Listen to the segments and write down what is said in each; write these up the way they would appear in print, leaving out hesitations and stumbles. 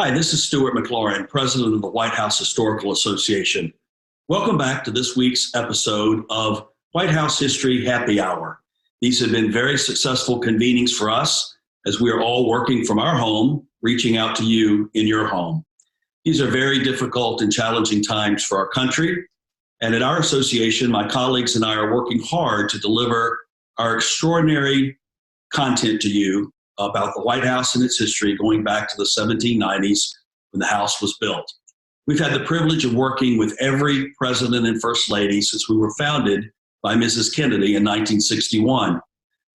Hi, this is Stuart McLaurin, President of the White House Historical Association. Welcome back to this week's episode of White House History Happy Hour. These have been very successful convenings for us as we are all working from our home, reaching out to you in your home. These are very difficult and challenging times for our country. And at our association, my colleagues and I are working hard to deliver our extraordinary content to you about the White House and its history going back to the 1790s when the house was built. We've had the privilege of working with every president and first lady since we were founded by Mrs. Kennedy in 1961.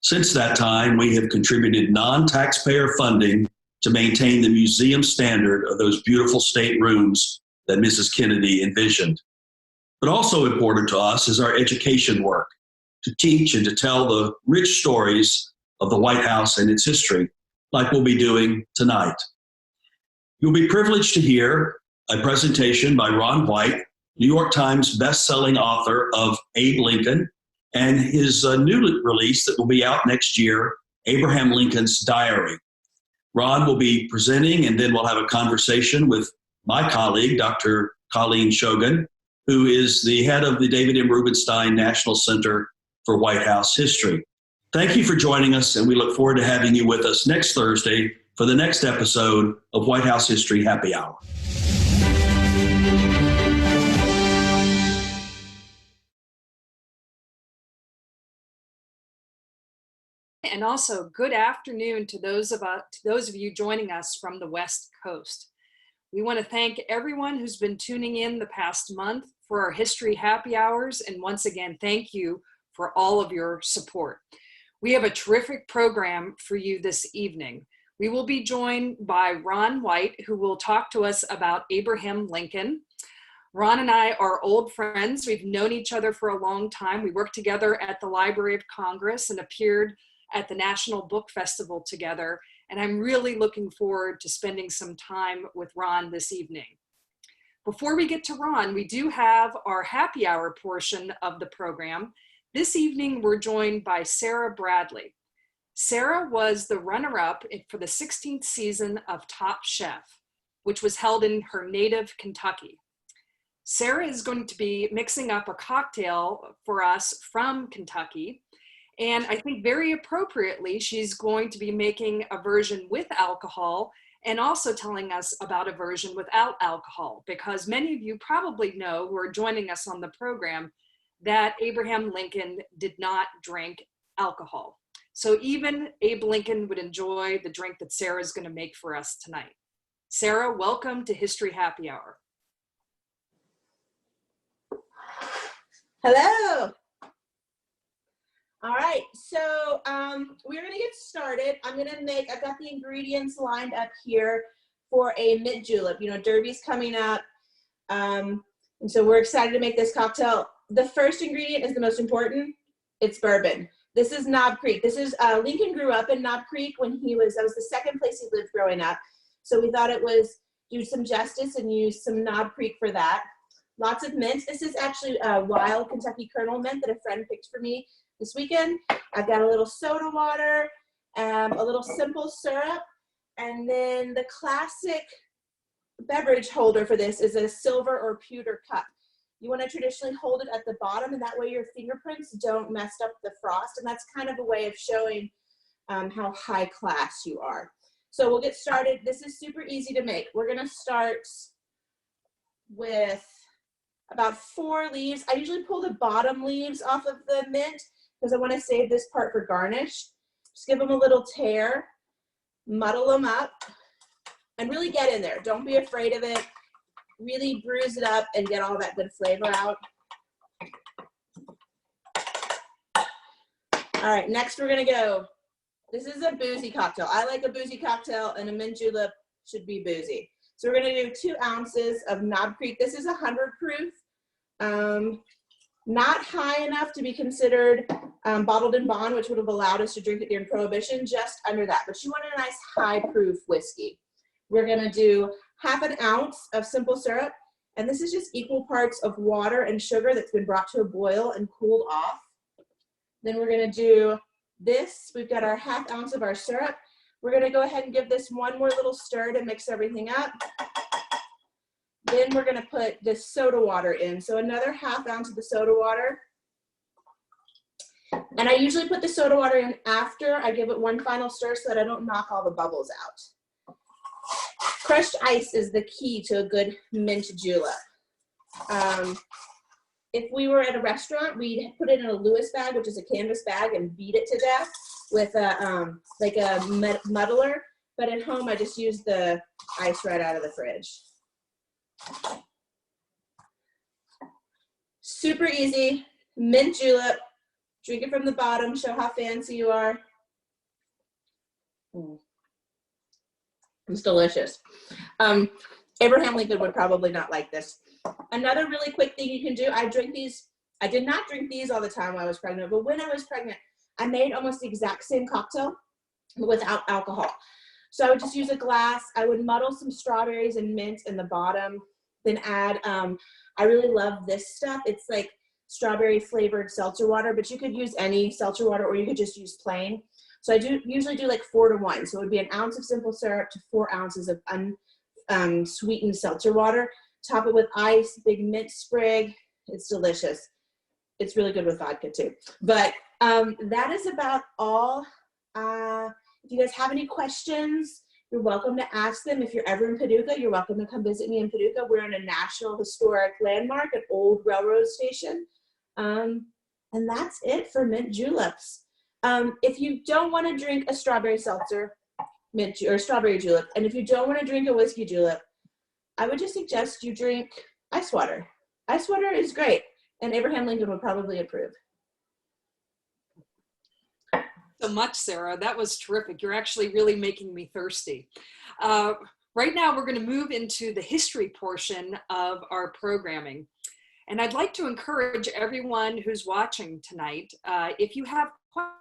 Since that time, we have contributed non-taxpayer funding to maintain the museum standard of those beautiful state rooms that Mrs. Kennedy envisioned. But also important to us is our education work, to teach and to tell the rich stories of the White House and its history, like we'll be doing tonight. You'll be privileged to hear a presentation by Ron White, New York Times best-selling author of Abe Lincoln, and his new release that will be out next year, Abraham Lincoln's Diary. Ron will be presenting, and then we'll have a conversation with my colleague, Dr. Colleen Shogan, who is the head of the David M. Rubenstein National Center for White House History. Thank you for joining us, and we look forward to having you with us next Thursday for the next episode of White House History Happy Hour. And also, good afternoon to those of you joining us from the West Coast. We want to thank everyone who's been tuning in the past month for our History Happy Hours, and once again, thank you for all of your support. We have a terrific program for you this evening. We will be joined by Ron White, who will talk to us about Abraham Lincoln. Ron and I are old friends. We've known each other for a long time. We worked together at the Library of Congress and appeared at the National Book Festival together. And I'm really looking forward to spending some time with Ron this evening. Before we get to Ron, we do have our happy hour portion of the program. This evening, we're joined by Sarah Bradley. Sarah was the runner-up for the 16th season of Top Chef, which was held in her native Kentucky. Sarah is going to be mixing up a cocktail for us from Kentucky, and I think very appropriately, she's going to be making a version with alcohol and also telling us about a version without alcohol, because many of you probably know who are joining us on the program that Abraham Lincoln did not drink alcohol. So even Abe Lincoln would enjoy the drink that Sarah is going to make for us tonight. Sarah, welcome to History Happy Hour. Hello. All right, so we're gonna get started. I've got the ingredients lined up here for a mint julep. You know, Derby's coming up, and so we're excited to make this cocktail. The first ingredient is the most important. It's bourbon. This is Knob Creek. This is, Lincoln grew up in Knob Creek when that was the second place he lived growing up. So we thought it was do some justice and use some Knob Creek for that. Lots of mint. This is actually a wild Kentucky Kernel mint that a friend picked for me this weekend. I've got a little soda water, a little simple syrup, and then the classic beverage holder for this is a silver or pewter cup. You want to traditionally hold it at the bottom, and that way your fingerprints don't mess up the frost, and that's kind of a way of showing how high class you are. So we'll get started. This is super easy to make. We're going to start with about 4 leaves. I usually pull the bottom leaves off of the mint because I want to save this part for garnish. Just give them a little tear, muddle them up, and really get in there. Don't be afraid of it. Really bruise it up and get all that good flavor out. All right, next we're gonna go. This is a boozy cocktail. I like a boozy cocktail, and a mint julep should be boozy. So we're gonna do 2 ounces of Knob Creek. This is 100 proof. Not high enough to be considered bottled in bond, which would have allowed us to drink it during Prohibition, just under that. But you want a nice high proof whiskey. We're gonna do 1/2 ounce of simple syrup, and this is just equal parts of water and sugar that's been brought to a boil and cooled off. Then we're gonna do this. We've got our 1/2 ounce of our syrup. We're gonna go ahead and give this one more little stir to mix everything up. Then we're gonna put the soda water in. So another 1/2 ounce of the soda water. And I usually put the soda water in after I give it one final stir so that I don't knock all the bubbles out. Crushed ice is the key to a good mint julep. If we were at a restaurant, we'd put it in a Lewis bag, which is a canvas bag, and beat it to death with a like a muddler. But at home, I just use the ice right out of the fridge. Super easy, mint julep. Drink it from the bottom, show how fancy you are. It's delicious. Abraham Lincoln would probably not like this. Another really quick thing you can do, I did not drink these all the time while I was pregnant, but when I was pregnant, I made almost the exact same cocktail but without alcohol. So I would just use a glass, I would muddle some strawberries and mint in the bottom, then add, I really love this stuff. It's like strawberry flavored seltzer water, but you could use any seltzer water or you could just use plain. So I usually do like 4 to 1. So it would be 1 ounce of simple syrup to 4 ounces of unsweetened seltzer water. Top it with ice, big mint sprig. It's delicious. It's really good with vodka too. But that is about all. If you guys have any questions, you're welcome to ask them. If you're ever in Paducah, you're welcome to come visit me in Paducah. We're in a National Historic Landmark, an old railroad station. And that's it for mint juleps. If you don't want to drink a strawberry seltzer, or strawberry julep, and if you don't want to drink a whiskey julep, I would just suggest you drink ice water. Ice water is great, and Abraham Lincoln would probably approve. So much, Sarah. That was terrific. You're actually really making me thirsty. Right now, we're going to move into the history portion of our programming. And I'd like to encourage everyone who's watching tonight, if you have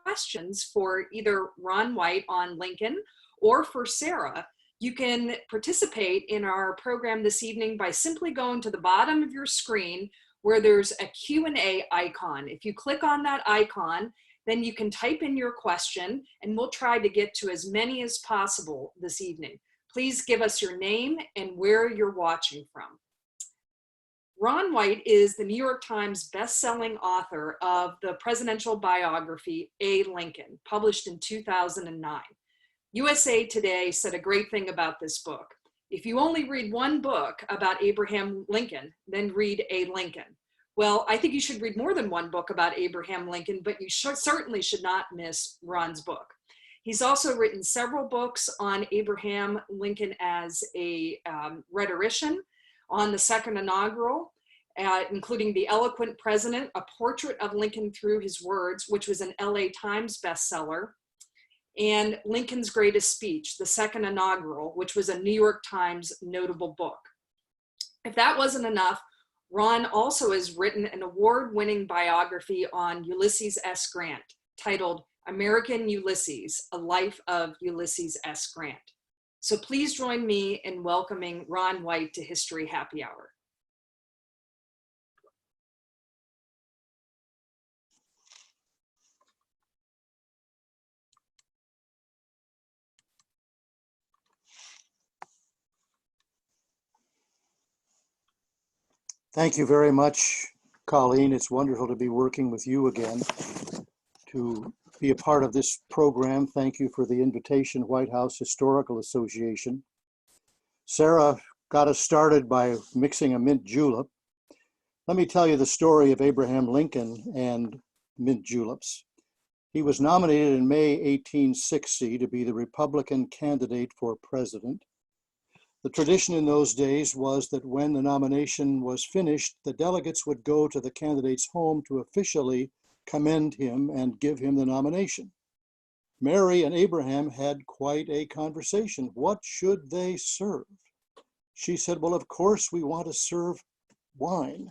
questions for either Ron White on Lincoln or for Sarah, you can participate in our program this evening by simply going to the bottom of your screen where there's a Q&A icon. If you click on that icon, then you can type in your question and we'll try to get to as many as possible this evening. Please give us your name and where you're watching from. Ron White is the New York Times best-selling author of the presidential biography, A. Lincoln, published in 2009. USA Today said a great thing about this book. If you only read one book about Abraham Lincoln, then read A. Lincoln. Well, I think you should read more than one book about Abraham Lincoln, but you certainly should not miss Ron's book. He's also written several books on Abraham Lincoln as a rhetorician, on the second inaugural, including The Eloquent President, A Portrait of Lincoln Through His Words, which was an LA Times bestseller, and Lincoln's Greatest Speech, the second inaugural, which was a New York Times notable book. If that wasn't enough, Ron also has written an award-winning biography on Ulysses S. Grant, titled American Ulysses, A Life of Ulysses S. Grant. So please join me in welcoming Ron White to History Happy Hour. Thank you very much, Colleen. It's wonderful to be working with you again to be a part of this program. Thank you for the invitation, White House Historical Association. Sarah got us started by mixing a mint julep. Let me tell you the story of Abraham Lincoln and mint juleps. He was nominated in May 1860 to be the Republican candidate for president. The tradition in those days was that when the nomination was finished, the delegates would go to the candidate's home to officially commend him and give him the nomination. Mary and Abraham had quite a conversation. What should they serve? She said, well, of course we want to serve wine.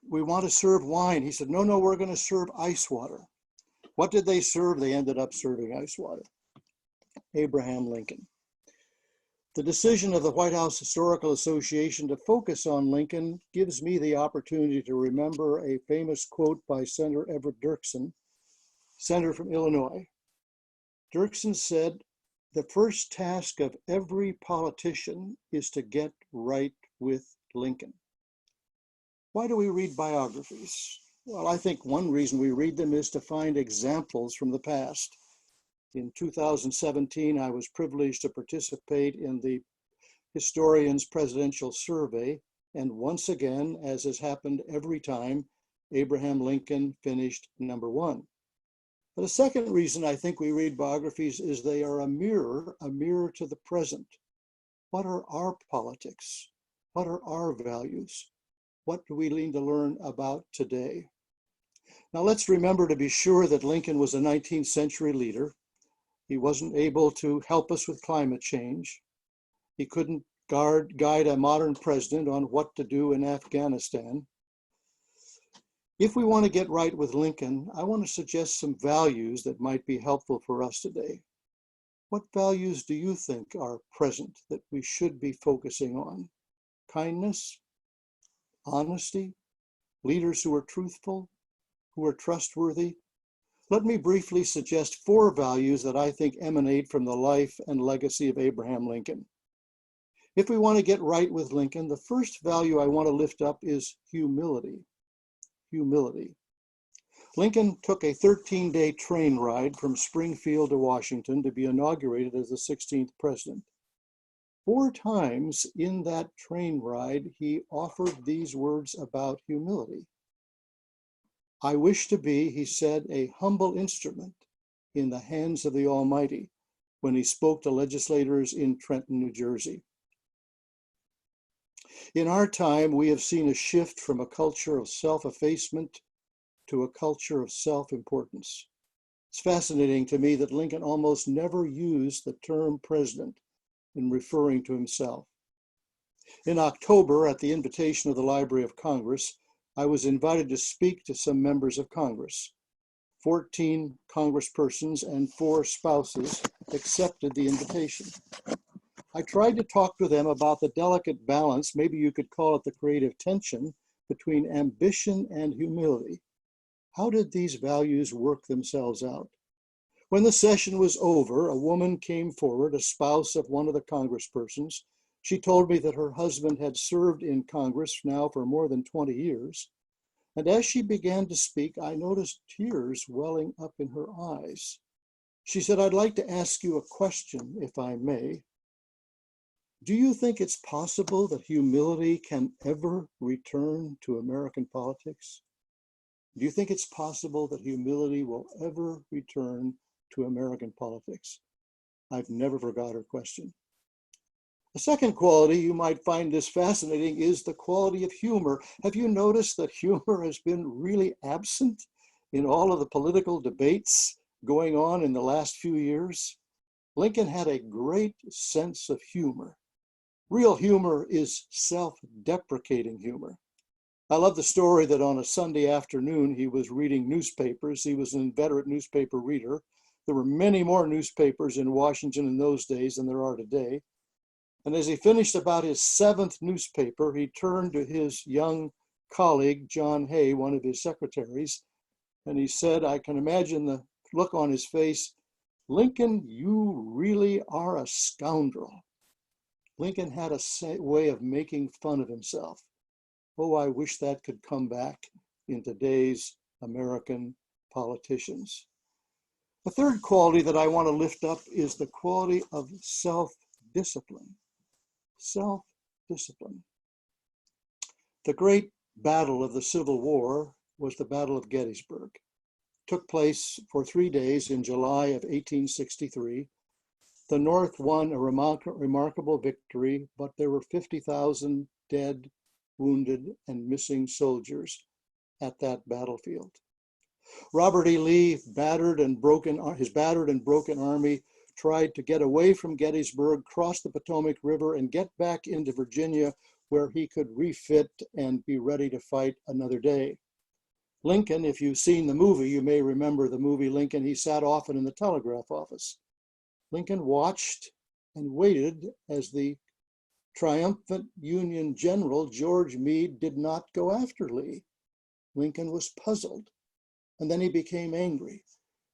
We want to serve wine. He said, no, we're going to serve ice water. What did they serve? They ended up serving ice water. Abraham Lincoln. The decision of the White House Historical Association to focus on Lincoln gives me the opportunity to remember a famous quote by Senator Everett Dirksen, senator from Illinois. Dirksen said, "The first task of every politician is to get right with Lincoln." Why do we read biographies? Well, I think one reason we read them is to find examples from the past. In 2017, I was privileged to participate in the Historian's Presidential Survey, and once again, as has happened every time, Abraham Lincoln finished #1. But a second reason I think we read biographies is they are a mirror to the present. What are our politics? What are our values? What do we need to learn about today? Now let's remember to be sure that Lincoln was a 19th century leader. He wasn't able to help us with climate change. He couldn't guide a modern president on what to do in Afghanistan. If we want to get right with Lincoln, I want to suggest some values that might be helpful for us today. What values do you think are present that we should be focusing on? Kindness, honesty, leaders who are truthful, who are trustworthy. Let me briefly suggest 4 values that I think emanate from the life and legacy of Abraham Lincoln. If we want to get right with Lincoln, the first value I want to lift up is humility. Humility. Lincoln took a 13-day train ride from Springfield to Washington to be inaugurated as the 16th president. 4 times in that train ride, he offered these words about humility. "I wish to be," he said, "a humble instrument in the hands of the Almighty," when he spoke to legislators in Trenton, New Jersey. In our time, we have seen a shift from a culture of self-effacement to a culture of self-importance. It's fascinating to me that Lincoln almost never used the term president in referring to himself. In October, at the invitation of the Library of Congress, I was invited to speak to some members of Congress. 14 congresspersons and 4 spouses accepted the invitation. I tried to talk to them about the delicate balance, maybe you could call it the creative tension, between ambition and humility. How did these values work themselves out? When the session was over, a woman came forward, a spouse of one of the congresspersons. She told me that her husband had served in Congress now for more than 20 years. And as she began to speak, I noticed tears welling up in her eyes. She said, "I'd like to ask you a question, if I may. Do you think it's possible that humility can ever return to American politics? Do you think it's possible that humility will ever return to American politics?" I've never forgot her question. A second quality, you might find this fascinating, is the quality of humor. Have you noticed that humor has been really absent in all of the political debates going on in the last few years? Lincoln had a great sense of humor. Real humor is self-deprecating humor. I love the story that on a Sunday afternoon, he was reading newspapers. He was an inveterate newspaper reader. There were many more newspapers in Washington in those days than there are today. And as he finished about his 7th newspaper, he turned to his young colleague, John Hay, one of his secretaries, and he said, I can imagine the look on his face, "Lincoln, you really are a scoundrel." Lincoln had a way of making fun of himself. Oh, I wish that could come back in today's American politicians. The third quality that I want to lift up is the quality of self-discipline. Self-discipline. The great battle of the Civil War was the Battle of Gettysburg. It took place for 3 days in July of 1863. The North won a remarkable victory, but there were 50,000 dead, wounded, and missing soldiers at that battlefield. Robert E. Lee, his battered and broken army, tried to get away from Gettysburg, cross the Potomac River, and get back into Virginia, where he could refit and be ready to fight another day. Lincoln, if you've seen the movie, you may remember the movie Lincoln, he sat often in the telegraph office. Lincoln watched and waited as the triumphant Union General George Meade did not go after Lee. Lincoln was puzzled, and then he became angry.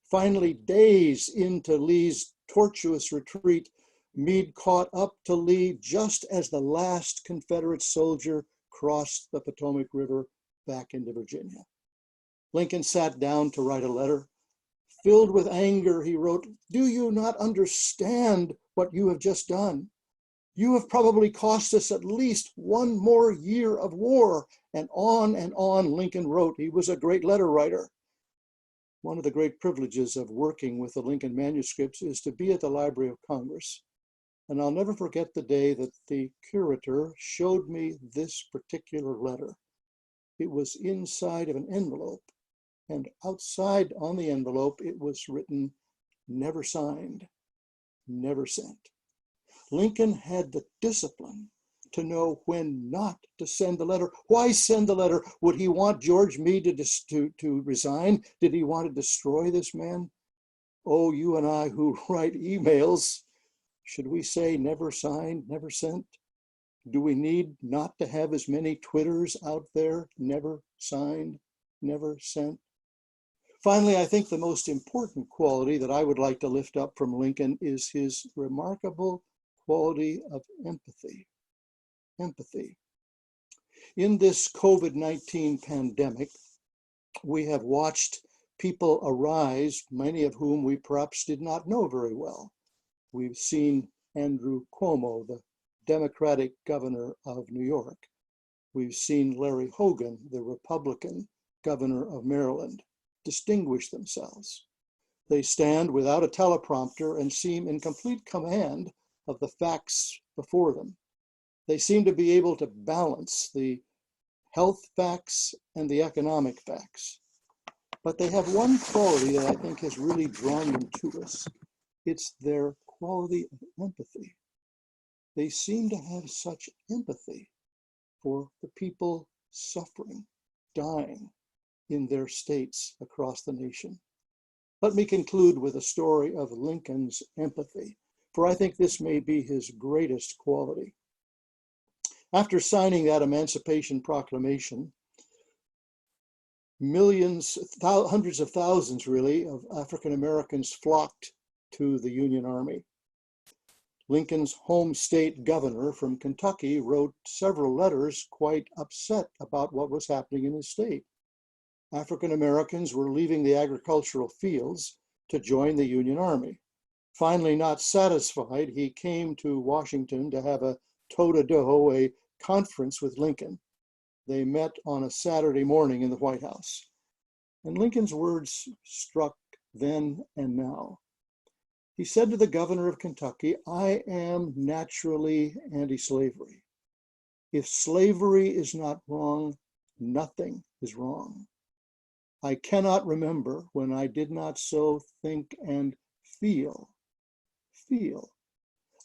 Finally, days into Lee's tortuous retreat, Meade caught up to Lee just as the last Confederate soldier crossed the Potomac River back into Virginia. Lincoln sat down to write a letter. Filled with anger, he wrote, "Do you not understand what you have just done? You have probably cost us at least one more year of war." And on Lincoln wrote. He was a great letter writer. One of the great privileges of working with the Lincoln manuscripts is to be at the Library of Congress. And I'll never forget the day that the curator showed me this particular letter. It was inside of an envelope, and outside on the envelope, it was written, "Never signed, never sent." Lincoln had the discipline to know when not to send the letter. Why send the letter? Would he want George Meade to resign? Did he want to destroy this man? Oh, you and I who write emails, should we say never signed, never sent? Do we need not to have as many Twitters out there? Never signed, never sent. Finally, I think the most important quality that I would like to lift up from Lincoln is his remarkable quality of empathy. Empathy. In this COVID-19 pandemic, we have watched people arise, many of whom we perhaps did not know very well. We've seen Andrew Cuomo, the Democratic governor of New York. We've seen Larry Hogan, the Republican governor of Maryland, distinguish themselves. They stand without a teleprompter and seem in complete command of the facts before them. They seem to be able to balance the health facts and the economic facts. But they have one quality that I think has really drawn them to us. It's their quality of empathy. They seem to have such empathy for the people suffering, dying in their states across the nation. Let me conclude with a story of Lincoln's empathy, for I think this may be his greatest quality. After signing that Emancipation Proclamation, millions, hundreds of thousands really, of African Americans flocked to the Union Army. Lincoln's home state governor from Kentucky wrote several letters quite upset about what was happening in his state. African Americans were leaving the agricultural fields to join the Union Army. Finally, not satisfied, he came to Washington to have a toe-to-toe, a conference with Lincoln. They met on a Saturday morning in the White House. And Lincoln's words struck then and now. He said to the governor of Kentucky, "I am naturally anti-slavery. If slavery is not wrong, nothing is wrong. I cannot remember when I did not so think and feel."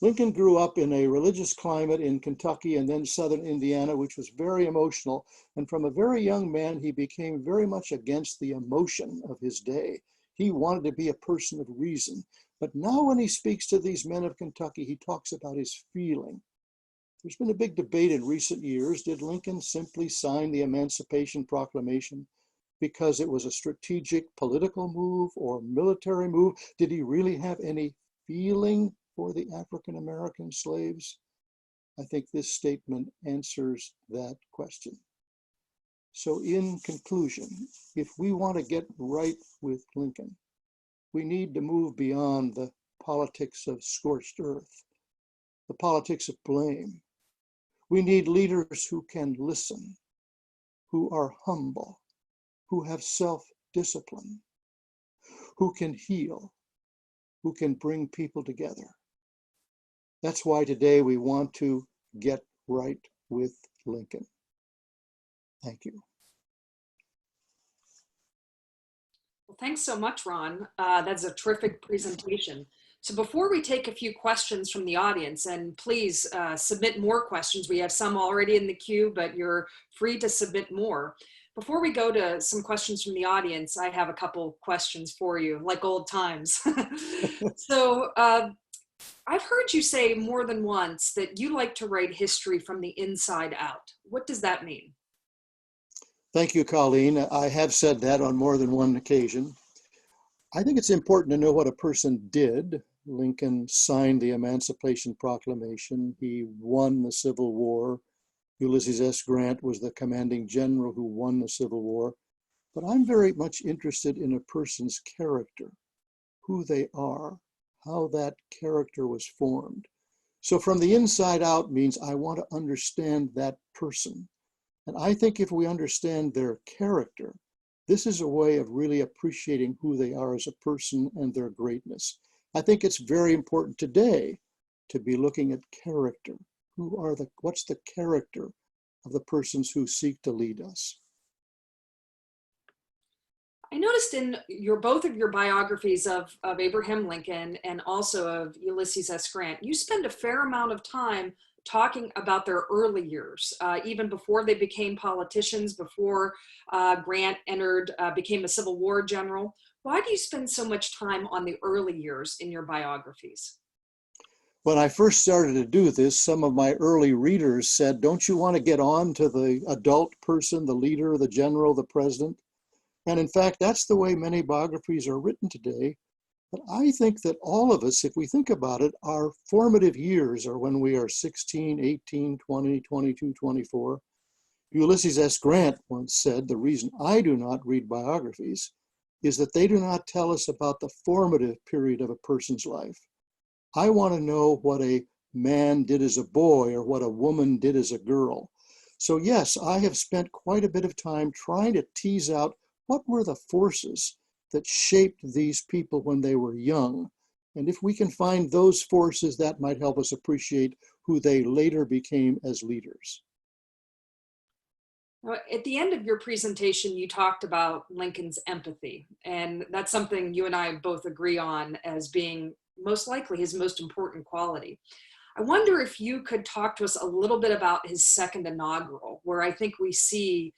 Lincoln grew up in a religious climate in Kentucky and then southern Indiana, which was very emotional. And from a very young man, he became very much against the emotion of his day. He wanted to be a person of reason. But now when he speaks to these men of Kentucky, he talks about his feeling. There's been a big debate in recent years. Did Lincoln simply sign the Emancipation Proclamation because it was a strategic political move or military move? Did he really have any feeling for the African American slaves? I think this statement answers that question. So in conclusion, if we want to get right with Lincoln, we need to move beyond the politics of scorched earth, the politics of blame. We need leaders who can listen, who are humble, who have self-discipline, who can heal, who can bring people together. That's why today we want to get right with Lincoln. Thank you. Well, thanks so much, Ron. That's a terrific presentation. So before we take a few questions from the audience, and please submit more questions. We have some already in the queue, but you're free to submit more. Before we go to some questions from the audience, I have a couple questions for you, like old times. So I've heard you say more than once that you like to write history from the inside out. What does that mean? Thank you, Colleen. I have said that on more than one occasion. I think it's important to know what a person did. Lincoln signed the Emancipation Proclamation. He won the Civil War. Ulysses S. Grant was the commanding general who won the Civil War. But I'm very much interested in a person's character, who they are, how that character was formed. So from the inside out means I want to understand that person. And I think if we understand their character, this is a way of really appreciating who they are as a person and their greatness. I think it's very important today to be looking at character. What's the character of the persons who seek to lead us? I noticed in both of your biographies of Abraham Lincoln and also of Ulysses S. Grant, you spend a fair amount of time talking about their early years, even before they became politicians, before Grant became a Civil War general. Why do you spend so much time on the early years in your biographies? When I first started to do this, some of my early readers said, don't you want to get on to the adult person, the leader, the general, the president? And in fact, that's the way many biographies are written today. But I think that all of us, if we think about it, our formative years are when we are 16, 18, 20, 22, 24. Ulysses S. Grant once said, the reason I do not read biographies is that they do not tell us about the formative period of a person's life. I want to know what a man did as a boy or what a woman did as a girl. So yes, I have spent quite a bit of time trying to tease out what were the forces that shaped these people when they were young. And if we can find those forces, that might help us appreciate who they later became as leaders. Now, at the end of your presentation, you talked about Lincoln's empathy, and that's something you and I both agree on as being most likely his most important quality. I wonder if you could talk to us a little bit about his second inaugural, where I think we see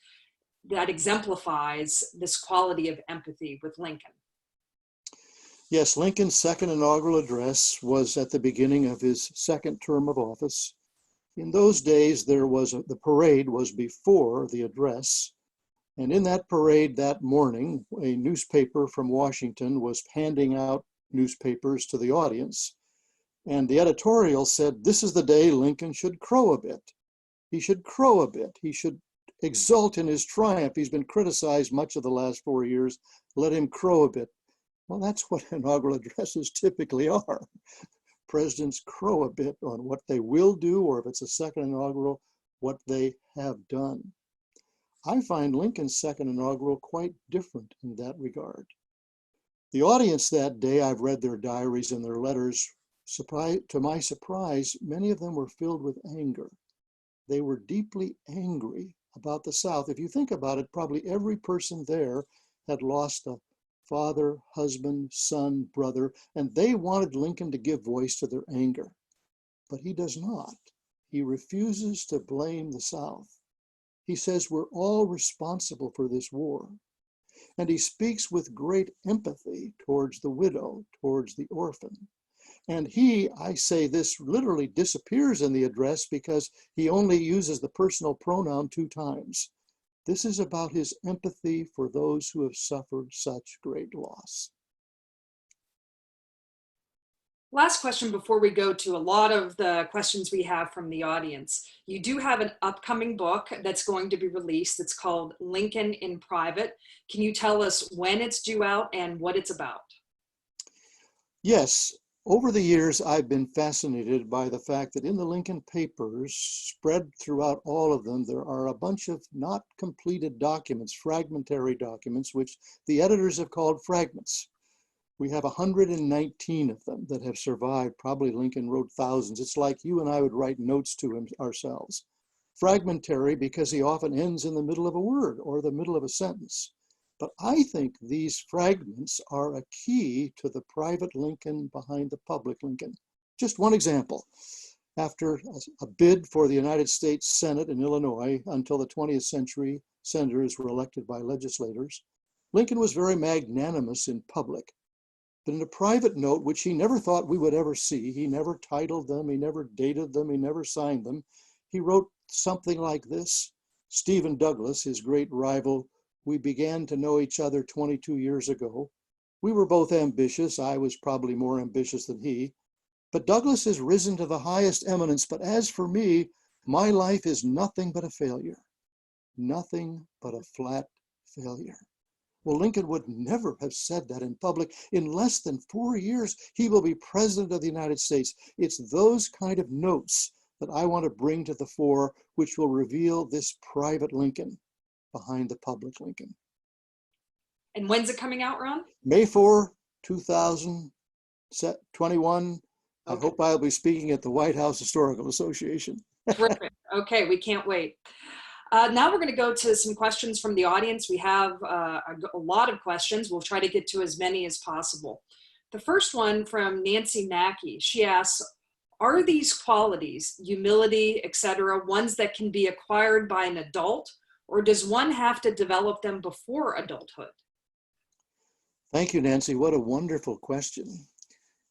that exemplifies this quality of empathy with Lincoln. Yes, Lincoln's second inaugural address was at the beginning of his second term of office. In those days, the parade was before the address. And in that parade that morning, a newspaper from Washington was handing out newspapers to the audience. And the editorial said, this is the day Lincoln should crow a bit. He should crow a bit. He should exult in his triumph. He's been criticized much of the last 4 years. Let him crow a bit. Well, that's what inaugural addresses typically are. Presidents crow a bit on what they will do, or if it's a second inaugural, what they have done. I find Lincoln's second inaugural quite different in that regard. The audience that day, I've read their diaries and their letters. To my surprise, many of them were filled with anger. They were deeply angry about the South. If you think about it, probably every person there had lost a father, husband, son, brother, and they wanted Lincoln to give voice to their anger. But he does not. He refuses to blame the South. He says we're all responsible for this war. And he speaks with great empathy towards the widow, towards the orphan. And he, I say this, literally disappears in the address because he only uses the personal pronoun 2 times. This is about his empathy for those who have suffered such great loss. Last question before we go to a lot of the questions we have from the audience. You do have an upcoming book that's going to be released. It's called Lincoln in Private. Can you tell us when it's due out and what it's about? Yes. Over the years, I've been fascinated by the fact that in the Lincoln papers, spread throughout all of them, there are a bunch of not completed documents, fragmentary documents, which the editors have called fragments. We have 119 of them that have survived. Probably Lincoln wrote thousands. It's like you and I would write notes to him ourselves. Fragmentary because he often ends in the middle of a word or the middle of a sentence. But I think these fragments are a key to the private Lincoln behind the public Lincoln. Just one example. After a bid for the United States Senate in Illinois until the 20th century, senators were elected by legislators, Lincoln was very magnanimous in public. But in a private note, which he never thought we would ever see, he never titled them, he never dated them, he never signed them, he wrote something like this. Stephen Douglas, his great rival, we began to know each other 22 years ago. We were both ambitious. I was probably more ambitious than he. But Douglas has risen to the highest eminence. But as for me, my life is nothing but a failure. Nothing but a flat failure. Well, Lincoln would never have said that in public. In less than 4 years, he will be president of the United States. It's those kind of notes that I want to bring to the fore, which will reveal this private Lincoln behind the public Lincoln. And when's it coming out, Ron? May 4, 2021. I Okay. hope I'll be speaking at the White House Historical Association. Terrific. Okay, we can't wait. Now we're going to go to some questions from the audience. We have a lot of questions. We'll try to get to as many as possible. The first one from Nancy Mackey. She asks, are these qualities, humility, etc., ones that can be acquired by an adult, or does one have to develop them before adulthood? Thank you, Nancy. What a wonderful question.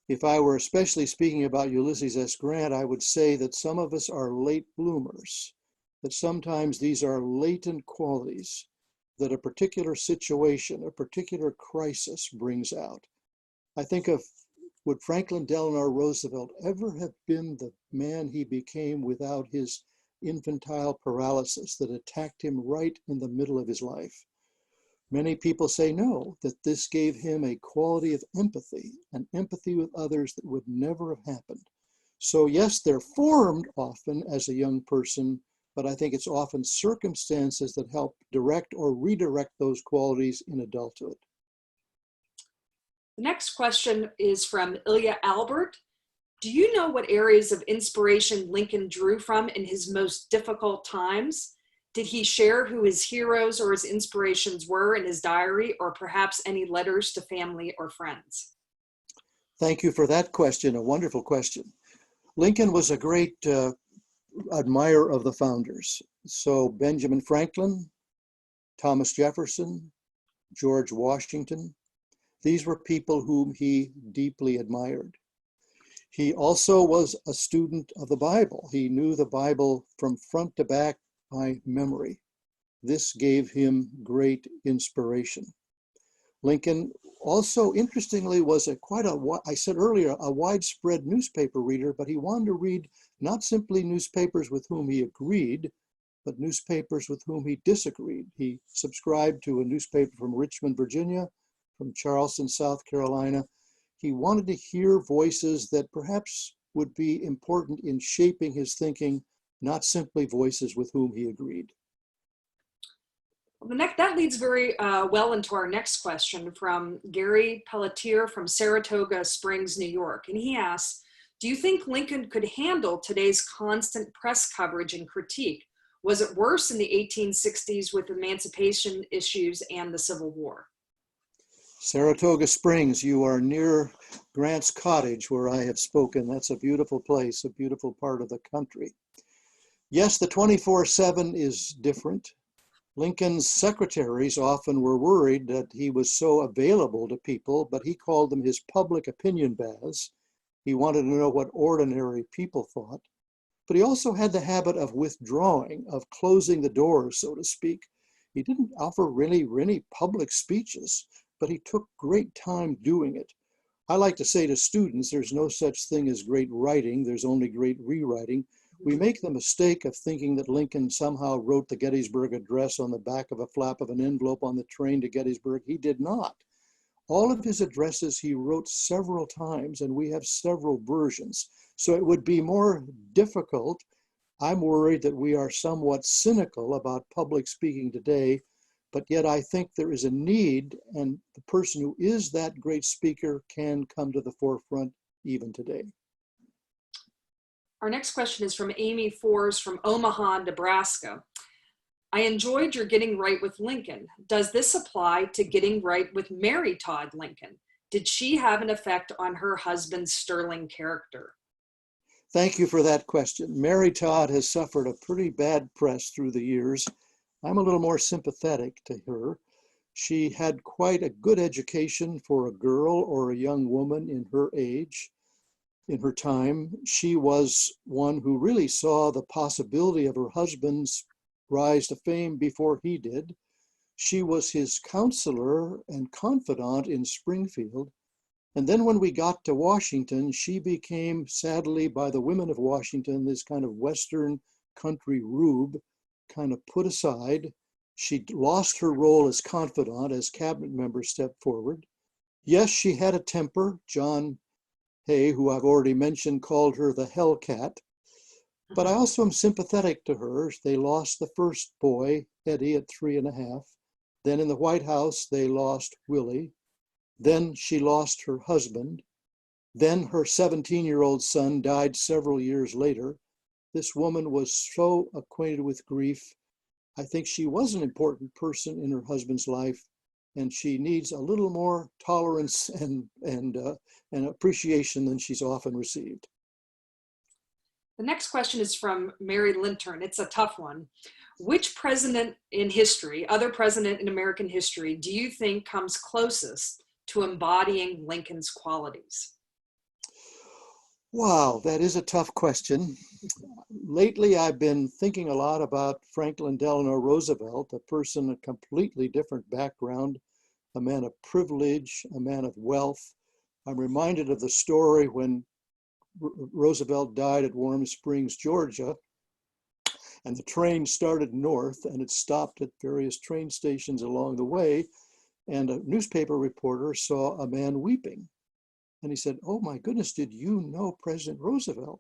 If I were especially speaking about Ulysses S. Grant, I would say that some of us are late bloomers, that sometimes these are latent qualities that a particular situation, a particular crisis brings out. I think of, would Franklin Delano Roosevelt ever have been the man he became without his infantile paralysis that attacked him right in the middle of his life? Many people say no, that this gave him a quality of empathy, an empathy with others that would never have happened. So yes, they're formed often as a young person, but I think it's often circumstances that help direct or redirect those qualities in adulthood. The next question is from Ilya Albert. Do you know what areas of inspiration Lincoln drew from in his most difficult times? Did he share who his heroes or his inspirations were in his diary, or perhaps any letters to family or friends? Thank you for that question, a wonderful question. Lincoln was a great admirer of the founders. So Benjamin Franklin, Thomas Jefferson, George Washington, these were people whom he deeply admired. He also was a student of the Bible. He knew the Bible from front to back by memory. This gave him great inspiration. Lincoln also, interestingly, was I said earlier, a widespread newspaper reader, but he wanted to read not simply newspapers with whom he agreed, but newspapers with whom he disagreed. He subscribed to a newspaper from Richmond, Virginia, from Charleston, South Carolina. He wanted to hear voices that perhaps would be important in shaping his thinking, not simply voices with whom he agreed. That leads very well into our next question from Gary Pelletier from Saratoga Springs, New York. And he asks, do you think Lincoln could handle today's constant press coverage and critique? Was it worse in the 1860s with emancipation issues and the Civil War? Saratoga Springs, you are near Grant's cottage where I have spoken. That's a beautiful place, a beautiful part of the country. Yes, the 24/7 is different. Lincoln's secretaries often were worried that he was so available to people, but he called them his public opinion baths. He wanted to know what ordinary people thought. But he also had the habit of withdrawing, of closing the doors, so to speak. He didn't offer really public speeches, but he took great time doing it. I like to say to students, there's no such thing as great writing, there's only great rewriting. We make the mistake of thinking that Lincoln somehow wrote the Gettysburg Address on the back of a flap of an envelope on the train to Gettysburg. He did not. All of his addresses he wrote several times, and we have several versions. So it would be more difficult. I'm worried that we are somewhat cynical about public speaking today, but yet I think there is a need, and the person who is that great speaker can come to the forefront even today. Our next question is from Amy Fours from Omaha, Nebraska. I enjoyed your Getting Right with Lincoln. Does this apply to Getting Right with Mary Todd Lincoln? Did she have an effect on her husband's sterling character? Thank you for that question. Mary Todd has suffered a pretty bad press through the years. I'm a little more sympathetic to her. She had quite a good education for a girl or a young woman in her age. In her time, she was one who really saw the possibility of her husband's rise to fame before he did. She was his counselor and confidant in Springfield. And then when we got to Washington, she became, sadly, by the women of Washington, this kind of Western country rube, kind of put aside. She lost her role as confidant as cabinet members stepped forward. Yes, she had a temper. John Hay, who I've already mentioned, called her the Hellcat. But I also am sympathetic to her. They lost the first boy, Eddie, at 3.5. Then in the White House, they lost Willie. Then she lost her husband. Then her 17-year-old son died several years later. This woman was so acquainted with grief. I think she was an important person in her husband's life, and she needs a little more tolerance and appreciation than she's often received. The next question is from Mary Lintern. It's a tough one. Which president in history, other president in American history, do you think comes closest to embodying Lincoln's qualities? Wow, that is a tough question. Lately, I've been thinking a lot about Franklin Delano Roosevelt, a person of completely different background, a man of privilege, a man of wealth. I'm reminded of the story when Roosevelt died at Warm Springs, Georgia, and the train started north and it stopped at various train stations along the way, and a newspaper reporter saw a man weeping. And he said, "Oh my goodness, did you know President Roosevelt?"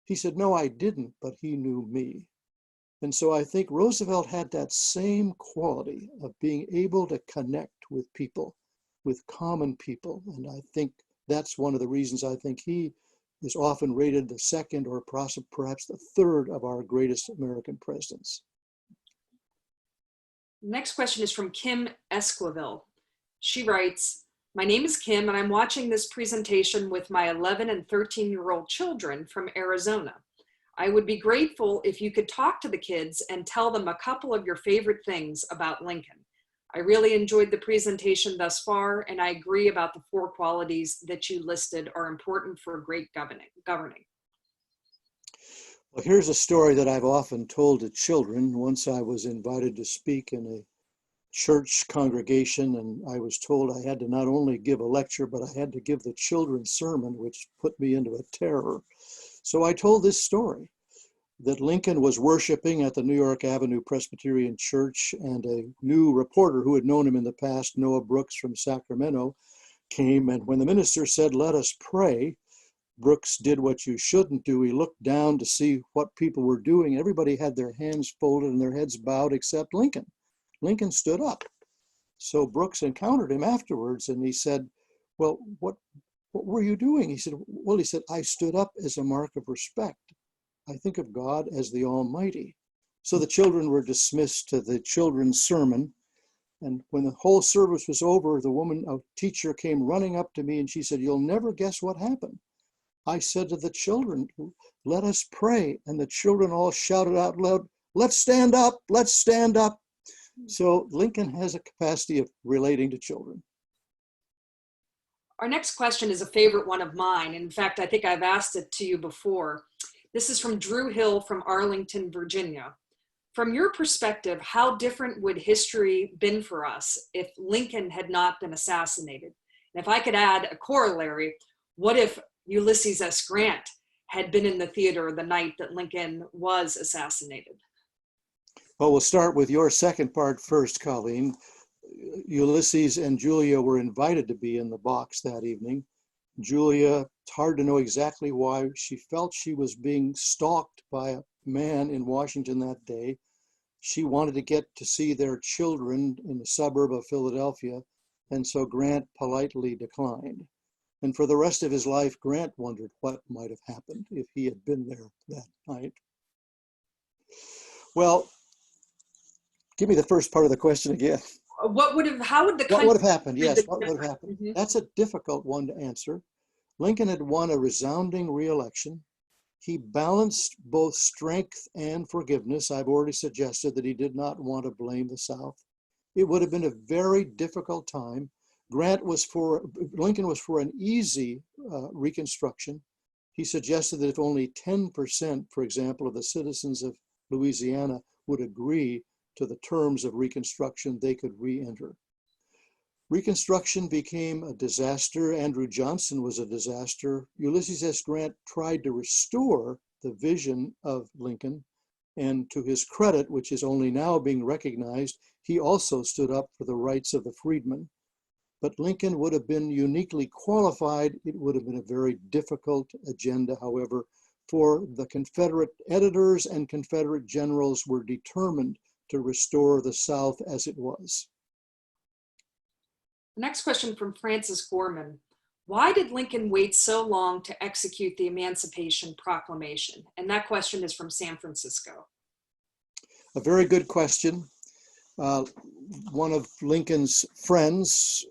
He said, "No, I didn't, but he knew me." And so I think Roosevelt had that same quality of being able to connect with people, with common people. And I think that's one of the reasons I think he is often rated the second or perhaps the third of our greatest American presidents. Next question is from Kim Esquivel. She writes, "My name is Kim and I'm watching this presentation with my 11 and 13-year-old children from Arizona. I would be grateful if you could talk to the kids and tell them a couple of your favorite things about Lincoln. I really enjoyed the presentation thus far, and I agree about the 4 qualities that you listed are important for great governing." Well, here's a story that I've often told to children. Once I was invited to speak in a church congregation, and I was told I had to not only give a lecture, but I had to give the children's sermon, which put me into a terror. So I told this story, that Lincoln was worshiping at the New York Avenue Presbyterian Church, and a new reporter who had known him in the past, Noah Brooks from Sacramento, came, and when the minister said, "Let us pray," Brooks did what you shouldn't do. He looked down to see what people were doing. Everybody had their hands folded and their heads bowed except Lincoln. Lincoln stood up. So Brooks encountered him afterwards and he said, "Well, what were you doing?" He said, "Well," he said, "I stood up as a mark of respect. I think of God as the Almighty." So the children were dismissed to the children's sermon. And when the whole service was over, a teacher came running up to me and she said, "You'll never guess what happened." I said to the children, "Let us pray." And the children all shouted out loud, "Let's stand up, let's stand up." So Lincoln has a capacity of relating to children. Our next question is a favorite one of mine. In fact, I think I've asked it to you before. This is from Drew Hill from Arlington, Virginia. From your perspective, how different would history been for us if Lincoln had not been assassinated? And if I could add a corollary, what if Ulysses S. Grant had been in the theater the night that Lincoln was assassinated? Well, we'll start with your second part first, Colleen. Ulysses and Julia were invited to be in the box that evening. Julia, it's hard to know exactly why, she felt she was being stalked by a man in Washington that day. She wanted to get to see their children in the suburb of Philadelphia, and so Grant politely declined. And for the rest of his life, Grant wondered what might have happened if he had been there that night. Well, give me the first part of the question again. How would the country— What would have happened? Yes, what would have happened? Mm-hmm. That's a difficult one to answer. Lincoln had won a resounding re-election. He balanced both strength and forgiveness. I've already suggested that he did not want to blame the South. it would have been a very difficult time. Lincoln was for an easy Reconstruction. He suggested that if only 10%, for example, of the citizens of Louisiana would agree to the terms of Reconstruction, they could re-enter. Reconstruction became a disaster. Andrew Johnson was a disaster. Ulysses S. Grant tried to restore the vision of Lincoln, and to his credit, which is only now being recognized, he also stood up for the rights of the freedmen. But Lincoln would have been uniquely qualified. It would have been a very difficult agenda, however, for the Confederate editors and Confederate generals were determined to restore the South as it was. The next question from Francis Gorman. Why did Lincoln wait so long to execute the Emancipation Proclamation? And that question is from San Francisco. A very good question. One of Lincoln's friends,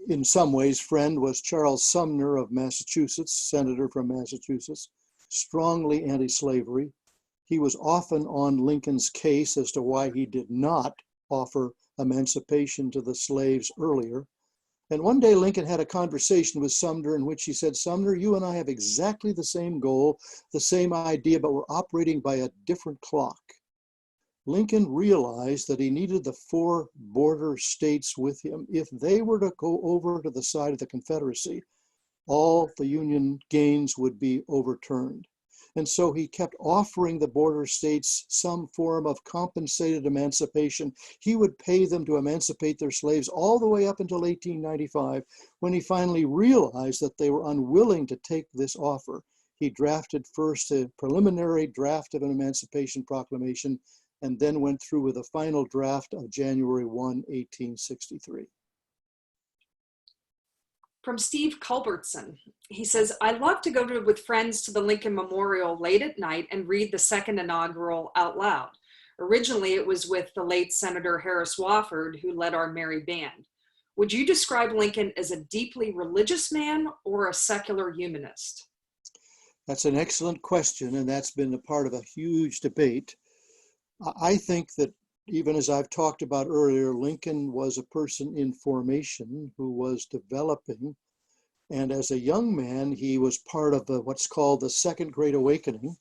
in some ways friend, was Charles Sumner of Massachusetts, senator from Massachusetts, strongly anti-slavery. He was often on Lincoln's case as to why he did not offer emancipation to the slaves earlier. And one day Lincoln had a conversation with Sumner in which he said, "Sumner, you and I have exactly the same goal, the same idea, but we're operating by a different clock." Lincoln realized that he needed the 4 border states with him. If they were to go over to the side of the Confederacy, all the Union gains would be overturned. And so he kept offering the border states some form of compensated emancipation. He would pay them to emancipate their slaves all the way up until 1895, when he finally realized that they were unwilling to take this offer. He drafted first a preliminary draft of an Emancipation Proclamation, and then went through with a final draft of January 1, 1863. From Steve Culbertson, he says, I love to go with friends to the Lincoln Memorial late at night and read the second inaugural out loud. Originally, it was with the late Senator Harris Wofford, who led our merry band. Would you describe Lincoln as a deeply religious man or a secular humanist? That's an excellent question, and that's been a part of a huge debate. I think that, even as I've talked about earlier, Lincoln was a person in formation who was developing. And as a young man, he was part of what's called the Second Great Awakening.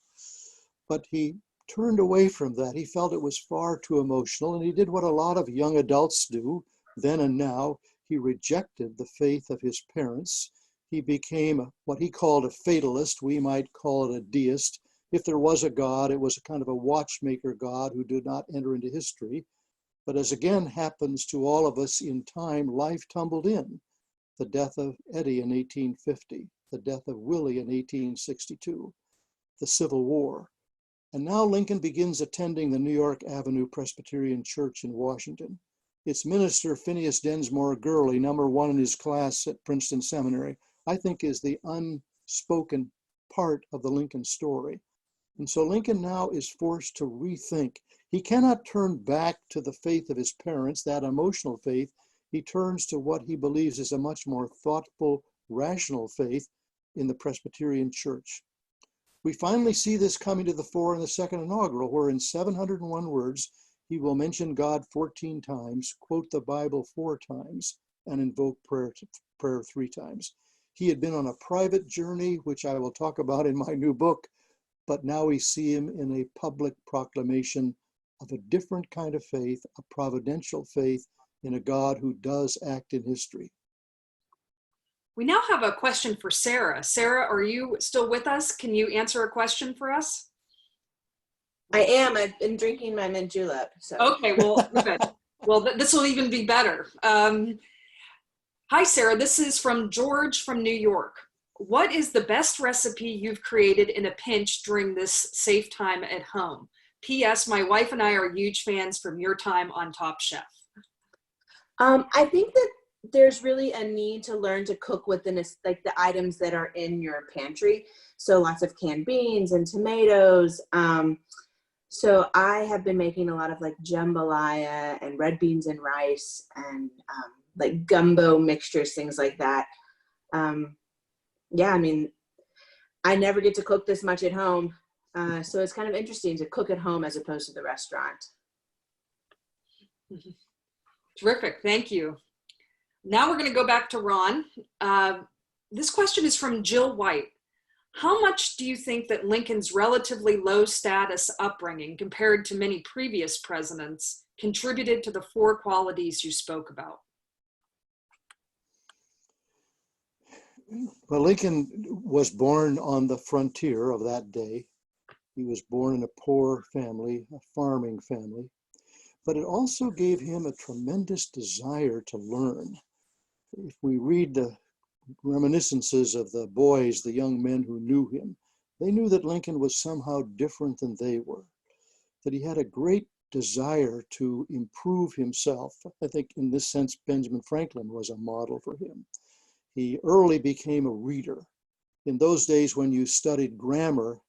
But he turned away from that. He felt it was far too emotional, and he did what a lot of young adults do then and now. He rejected the faith of his parents. He became what he called a fatalist. We might call it a deist. If there was a God, it was a kind of a watchmaker God who did not enter into history. But as again happens to all of us in time, life tumbled in. The death of Eddie in 1850, the death of Willie in 1862, the Civil War. And now Lincoln begins attending the New York Avenue Presbyterian Church in Washington. Its minister, Phineas Densmore Gurley, #1 in his class at Princeton Seminary, I think is the unspoken part of the Lincoln story. And so Lincoln now is forced to rethink. He cannot turn back to the faith of his parents, that emotional faith. He turns to what he believes is a much more thoughtful, rational faith in the Presbyterian Church. We finally see this coming to the fore in the second inaugural, where in 701 words, he will mention God 14 times, quote the Bible 4 times, and invoke prayer 3 times. He had been on a private journey, which I will talk about in my new book, but now we see him in a public proclamation of a different kind of faith, a providential faith in a God who does act in history. We now have a question for Sarah. Sarah, are you still with us? Can you answer a question for us? I am. I've been drinking my mint julep. So. Okay, well, good. Well, this will even be better. Hi, Sarah. This is from George from New York. What is the best recipe you've created in a pinch during this safe time at home? P.S. My wife and I are huge fans from your time on Top Chef. I think that there's really a need to learn to cook within like the items that are in your pantry. So lots of canned beans and tomatoes. So I have been making a lot of like jambalaya and red beans and rice and like gumbo mixtures, things like that. Yeah, I mean, I never get to cook this much at home. So it's kind of interesting to cook at home as opposed to the restaurant. Terrific, thank you. Now we're going to go back to Ron. This question is from Jill White. How much do you think that Lincoln's relatively low status upbringing compared to many previous presidents contributed to the four qualities you spoke about? Well, Lincoln was born on the frontier of that day. He was born in a poor family, a farming family, but it also gave him a tremendous desire to learn. If we read the reminiscences of the boys, the young men who knew him, they knew that Lincoln was somehow different than they were, that he had a great desire to improve himself. I think in this sense, Benjamin Franklin was a model for him. He early became a reader. In those days when you studied grammar,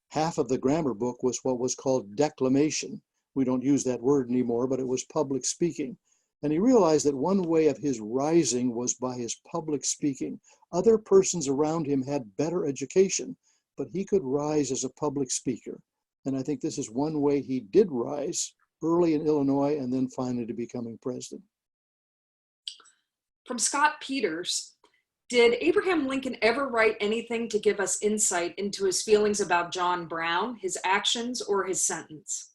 half of the grammar book was what was called declamation. We don't use that word anymore, but it was public speaking. And he realized that one way of his rising was by his public speaking. Other persons around him had better education, but he could rise as a public speaker. And I think this is one way he did rise early in Illinois and then finally to becoming president. From Scott Peters, did Abraham Lincoln ever write anything to give us insight into his feelings about John Brown, his actions, or his sentence?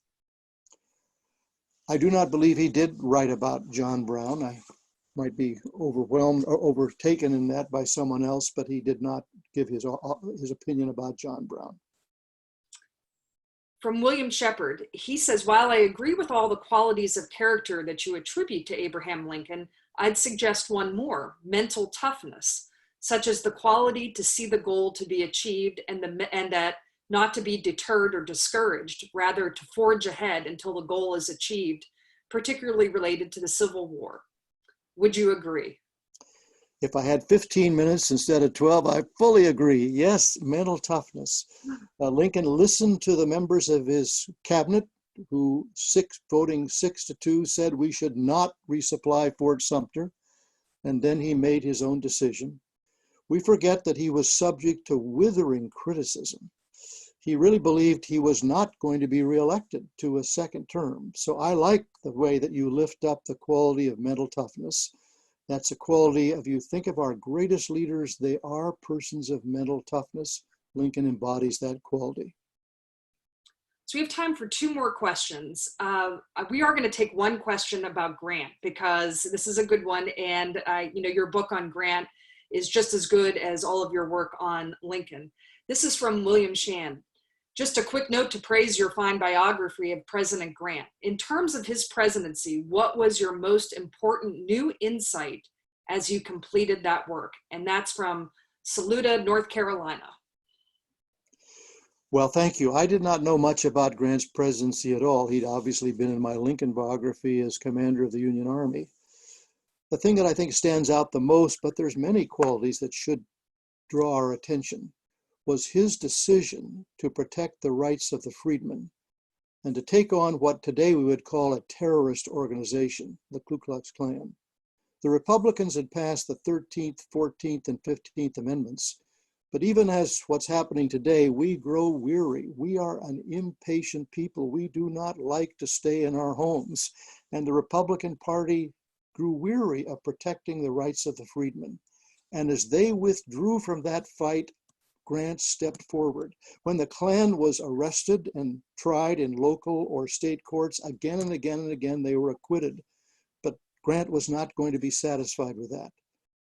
I do not believe he did write about John Brown. I might be overwhelmed or overtaken in that by someone else, but he did not give his opinion about John Brown. From William Shepard, he says, while I agree with all the qualities of character that you attribute to Abraham Lincoln, I'd suggest one more, mental toughness, such as the quality to see the goal to be achieved and that not to be deterred or discouraged, rather to forge ahead until the goal is achieved, particularly related to the Civil War. Would you agree? If I had 15 minutes instead of 12, I fully agree. Yes, mental toughness. Lincoln listened to the members of his cabinet who, voting 6-2, said we should not resupply Fort Sumter, and then he made his own decision. We forget that he was subject to withering criticism. He really believed he was not going to be reelected to a second term. So I like the way that you lift up the quality of mental toughness. That's a quality of, you think of our greatest leaders, they are persons of mental toughness. Lincoln embodies that quality. So we have time for two more questions. We are going to take one question about Grant because this is a good one, and your book on Grant is just as good as all of your work on Lincoln. This is from William Shan. Just a quick note to praise your fine biography of President Grant. In terms of his presidency, what was your most important new insight as you completed that work? And that's from Saluda, North Carolina. Well, thank you. I did not know much about Grant's presidency at all. He'd obviously been in my Lincoln biography as commander of the Union Army. The thing that I think stands out the most, but there's many qualities that should draw our attention, was his decision to protect the rights of the freedmen and to take on what today we would call a terrorist organization, the Ku Klux Klan. The Republicans had passed the 13th, 14th, and 15th Amendments, but even as what's happening today, we grow weary. We are an impatient people. We do not like to stay in our homes. And the Republican Party grew weary of protecting the rights of the freedmen. And as they withdrew from that fight, Grant stepped forward. When the Klan was arrested and tried in local or state courts, again and again and again, they were acquitted. But Grant was not going to be satisfied with that.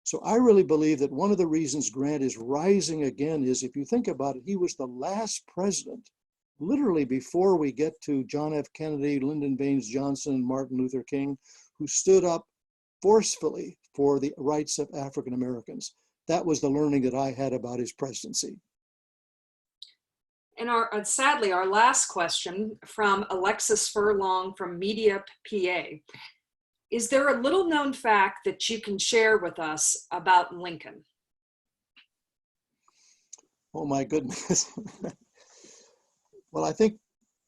So I really believe that one of the reasons Grant is rising again is, if you think about it, he was the last president, literally before we get to John F. Kennedy, Lyndon Baines Johnson, and Martin Luther King, who stood up forcefully for the rights of African Americans. That was the learning that I had about his presidency. And sadly, our last question from Alexis Furlong from Media, PA. Is there a little known fact that you can share with us about Lincoln? Oh my goodness. Well, I think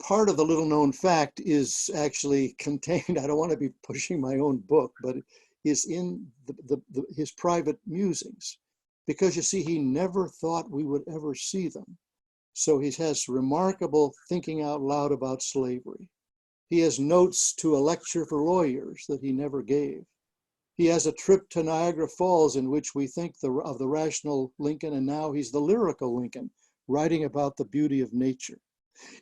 part of the little known fact is actually contained, I don't want to be pushing my own book, but is in his private musings. Because you see, he never thought we would ever see them. So he has remarkable thinking out loud about slavery. He has notes to a lecture for lawyers that he never gave. He has a trip to Niagara Falls in which we think of the rational Lincoln, and now he's the lyrical Lincoln, writing about the beauty of nature.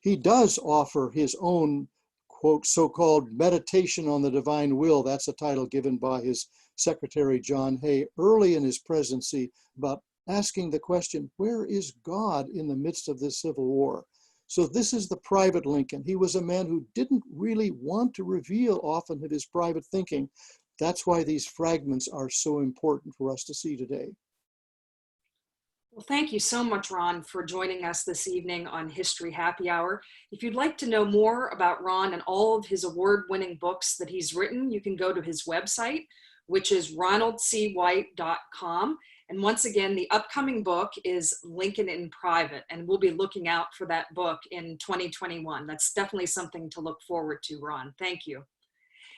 He does offer his own, quote, so-called meditation on the divine will. That's a title given by his secretary, John Hay, early in his presidency, about asking the question, where is God in the midst of this civil war? So this is the private Lincoln. He was a man who didn't really want to reveal often of his private thinking. That's why these fragments are so important for us to see today. Well, thank you so much, Ron, for joining us this evening on History Happy Hour. If you'd like to know more about Ron and all of his award-winning books that he's written, you can go to his website, which is ronaldcwhite.com. And once again, the upcoming book is Lincoln in Private, and we'll be looking out for that book in 2021. That's definitely something to look forward to, Ron. Thank you.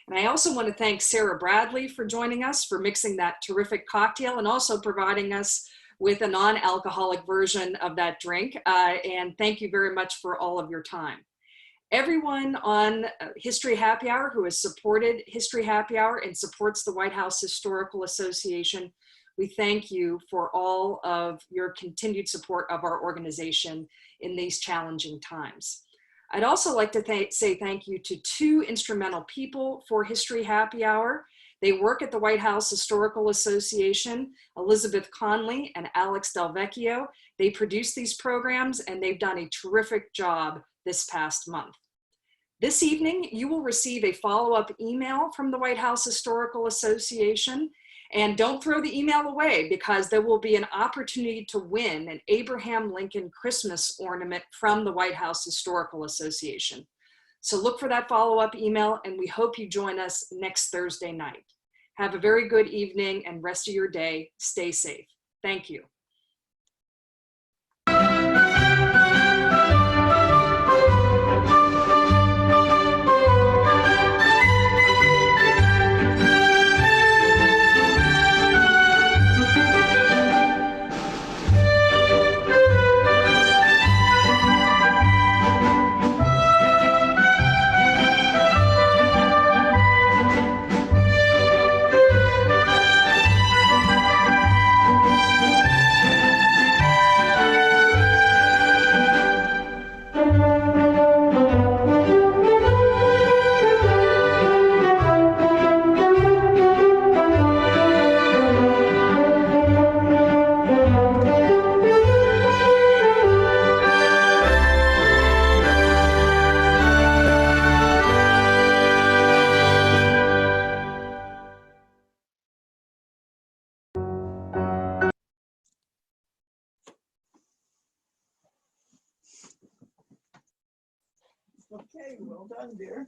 And I also want to thank Sarah Bradley for joining us, for mixing that terrific cocktail and also providing us with a non-alcoholic version of that drink. And thank you very much for all of your time. Everyone on History Happy Hour who has supported History Happy Hour and supports the White House Historical Association, we thank you for all of your continued support of our organization in these challenging times. I'd also like to say thank you to two instrumental people for History Happy Hour. They work at the White House Historical Association, Elizabeth Conley and Alex Del Vecchio. They produce these programs and they've done a terrific job this past month. This evening, you will receive a follow-up email from the White House Historical Association. And don't throw the email away, because there will be an opportunity to win an Abraham Lincoln Christmas ornament from the White House Historical Association. So look for that follow-up email, and we hope you join us next Thursday night. Have a very good evening and rest of your day. Stay safe. Thank you. Okay, well done, dear.